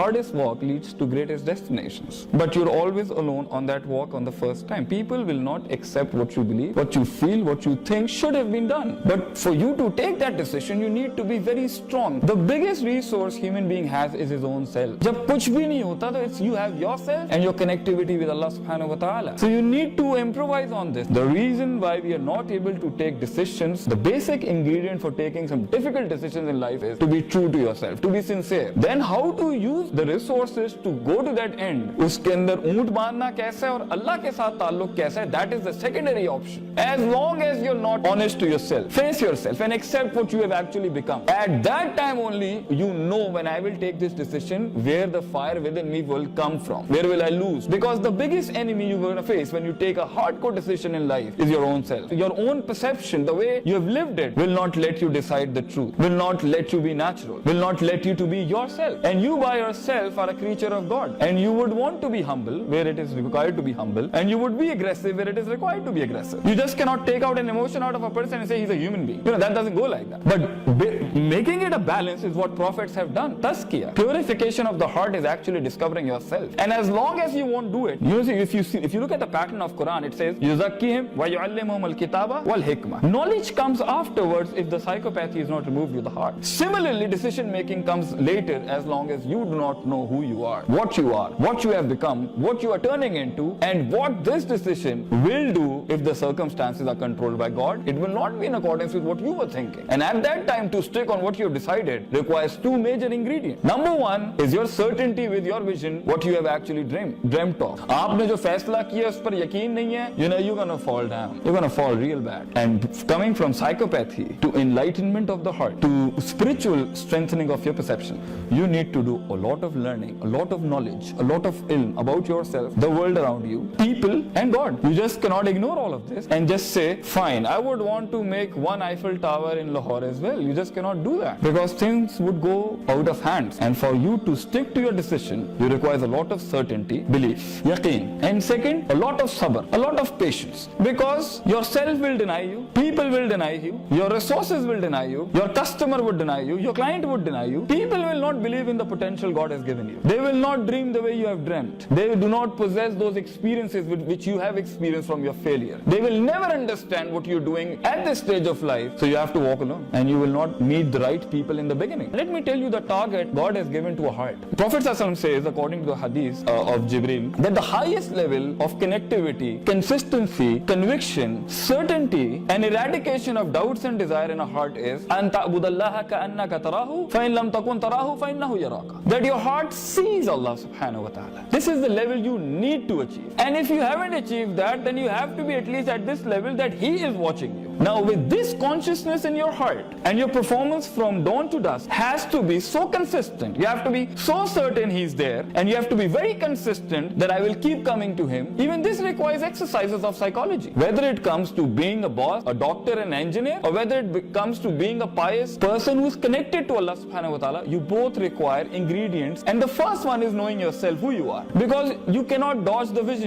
hardest walk leads to greatest destinations. But you're always alone on that walk on the first time. People will not accept what you believe, what you feel, what you think should have been done. But for you to take that decision, you need to be very strong. The biggest resource human being has is his own self. जब कुछ भी नहीं होता तो it's you have yourself and your connectivity with Allah subhanahu wa ta'ala. So you need to improvise on this. The reason why we are not able to take decisions, the basic ingredient for taking some difficult decisions in life is to be true to yourself, to be sincere. Then how to use the resources to go to that end, उसके अंदर ऊंट बांधना कैसे और अल्लाह के साथ ताल्लुक कैसे है, that is the secondary option. As long as you're not honest to yourself, face yourself and accept what you have actually become. At that time only you know, when I will take this decision, where the fire within me will come from, where will I lose. Because the biggest enemy you're going to face when you take a hardcore decision in life is your own self. Your own perception, the way you have lived it, will not let you decide the truth, will not let you be natural, will not let you to be yourself. And you by yourself are a creature of God, and you would want to be humble where it is required to be humble, and you would be aggressive where it is required to be aggressive. You just cannot take out an emotion out of a person and say he's a human being. That doesn't go like that. But making it a balance is what prophets have done. Tazkiyah, purification of the heart, is actually discovering yourself. And as long as you won't do it, if you look at the pattern of Quran, it says yuzakkihim wa yu'allimuhum al-kitaba wal hikmah. Knowledge comes afterwards if the psychopathy is not removed with the heart. Similarly, decision making comes later as long as you do not know who you are, what you have become, what you are turning into, and what this decision will do if the circumstances are controlled by God. It will not be in accordance with what you were thinking. And at that time, to stick on what you have decided requires two major ingredients. Number one is your certainty with your vision, what you have actually dreamt of. आपने जो फैसला किया उस पर यकीन नहीं है, you're gonna fall down. You're gonna fall real bad. And coming from psychopathy to enlightenment of the heart to spiritual strengthening of your perception, you need to do a lot of learning, a lot of knowledge, a lot of ilm about yourself, the world around you, people, and God. You just cannot ignore all of this and just say, fine, I would want to make one Eiffel Tower in Lahore as well. You just cannot do that because things would go out of hands. And for you to stick to your decision, you require a lot of certainty, belief, yaqeen. And second, a lot of sabr, a lot of patience, because yourself will deny you, people will deny you, your resources will deny you, your customer would deny you, your client would deny you. People will not believe in the potential God has given you. They will not dream the way you have dreamt. They do not possess those experiences which you have experienced from your failure. They will never understand what you're doing at this stage of life. So you have to walk alone, and you will not meet the right people in the beginning. Let me tell you the target God has given to a heart. Prophet ﷺ says, according to the hadith of Jibreel, that the highest level of connectivity, consistency, conviction, certainty, and eradication of doubts and desire in a heart is أَن تَعْبُدَ اللَّهَ كَأَنَّكَ تَرَاهُ فَإِن لَمْ تَكُنْ تَرَاهُ فَإِنَّهُ يَرَاكَ. That your heart sees Allah subhanahu wa ta'ala. This is the level you need to achieve. And if you haven't achieved that, then you have to be at least at this level that He is watching you. Now with this consciousness in your heart, and your performance from dawn to dusk has to be so consistent, you have to be so certain He's there, and you have to be very consistent that I will keep coming to Him. Even this requires exercises of psychology. Whether it comes to being a boss, a doctor, an engineer, or whether it comes to being a pious person who is connected to Allah subhanahu wa ta'ala, you both require ingredients. And the first one is knowing yourself, who you are. Because you cannot dodge the vision,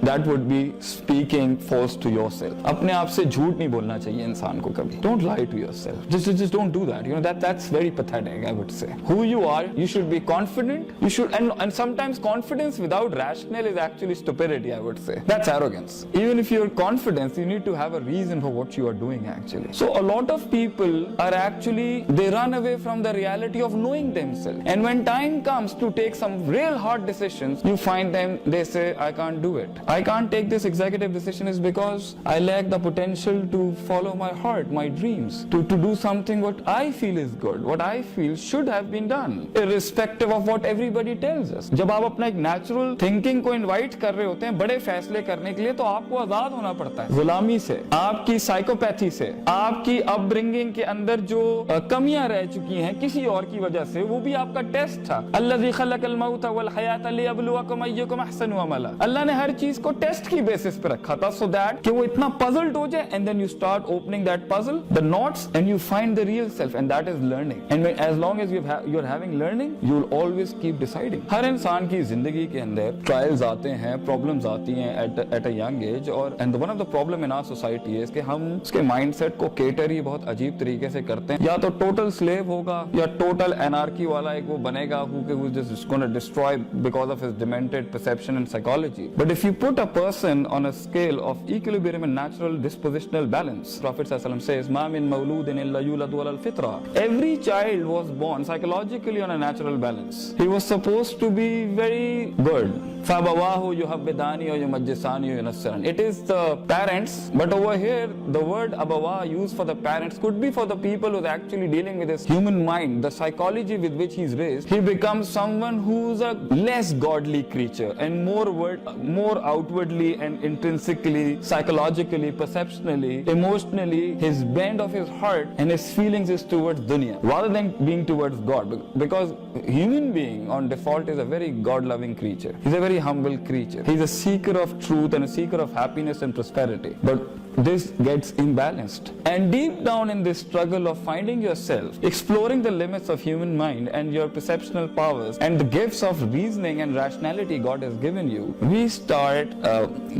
That would be speaking false to yourself. अपने आप से झूठ नहीं बोलना चाहिए इंसान को कभी. Don't lie to yourself. Just don't do that. That's very pathetic, I would say. Who you are, you should be confident. You should, and sometimes confidence without rationale is actually stupidity, I would say. That's arrogance. Even if you're confident, you need to have a reason for what you are doing actually. So a lot of people are actually, they run away from the reality of knowing themselves. And when time comes to take some real hard decisions, you find them, they say, I can't do it. I can't take this executive decision is because I lack the potential to follow my heart, my dreams, to do something what I feel is good, what I feel should have been done, irrespective of what everybody tells us. जब आप अपना एक natural thinking को invite कर रहे होते हैं बड़े फैसले करने के लिए, तो आपको आजाद होना पड़ता है गुलामी से, आपकी साइकोपैथी से, आपकी अपब्रिंगिंग के अंदर जो कमियां रह चुकी हैं किसी और की वजह से, वो भी आपका टेस्ट था. अल्लज़ी खलक़ल मौत वल हयात लियब्लुवकुम अय्युकुम अहसनु अमला. अल्लाह ने हर चीज को टेस्ट की बेसिस पे रखा था, so that कि वो इतना puzzled हो जाए, and then you start start opening that puzzle, the knots, and you find the real self, and that is learning. And as long as you're having learning, you'll always keep deciding. हर इंसान की जिंदगी के अंदर trials आते हैं, problems आती हैं at a young age, और and one of the problem in our society is कि हम उसके माइंडसेट को केटर ही बहुत अजीब तरीके से करते हैं. या तो टोटल स्लेव होगा, या टोटल एनार्की वाला एक वो बनेगा who's just going to destroy because of his demented perception and psychology. But if you put a person on a scale of equilibrium and natural dispositional balance, Prophet ﷺ says, "Ma min mawludin illa yuladu ala al-fitra." Every child was born psychologically on a natural balance. He was supposed to be very good. فَأَبَوَاهُ يُحَبِّدَانِ وَيُمَجِّسَانِ وَيُنَصِّرَانِ. It is the parents, but over here the word abawa used for the parents could be for the people who are actually dealing with his human mind, the psychology with which he's raised. He becomes someone who's a less godly creature and more outwardly and intrinsically, psychologically, perceptionally, emotionally, his bend of his heart and his feelings is towards dunya rather than being towards God, because human being on default is a very God-loving creature. He's a very humble creature. He's a seeker of truth and a seeker of happiness and prosperity. But this gets imbalanced. And deep down in this struggle of finding yourself, exploring the limits of human mind and your perceptual powers and the gifts of reasoning and rationality God has given you, we start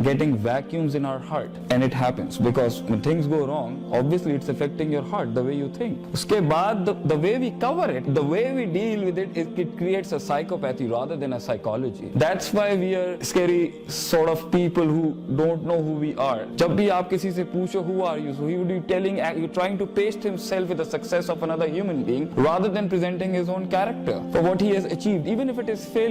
getting vacuums in our heart. And it happens because when things go wrong, obviously it's affecting your heart, the way you think. Uske baad, the way we cover it, the way we deal with it, it creates a psychopathy rather than a psychology. That's why we are scary sort of people who don't know who we are. जब भी आप किसी से पूछो who are you, so he would be telling, you're trying to paste himself with the success of another human being rather than presenting his own character for what he has achieved, even if it is failure.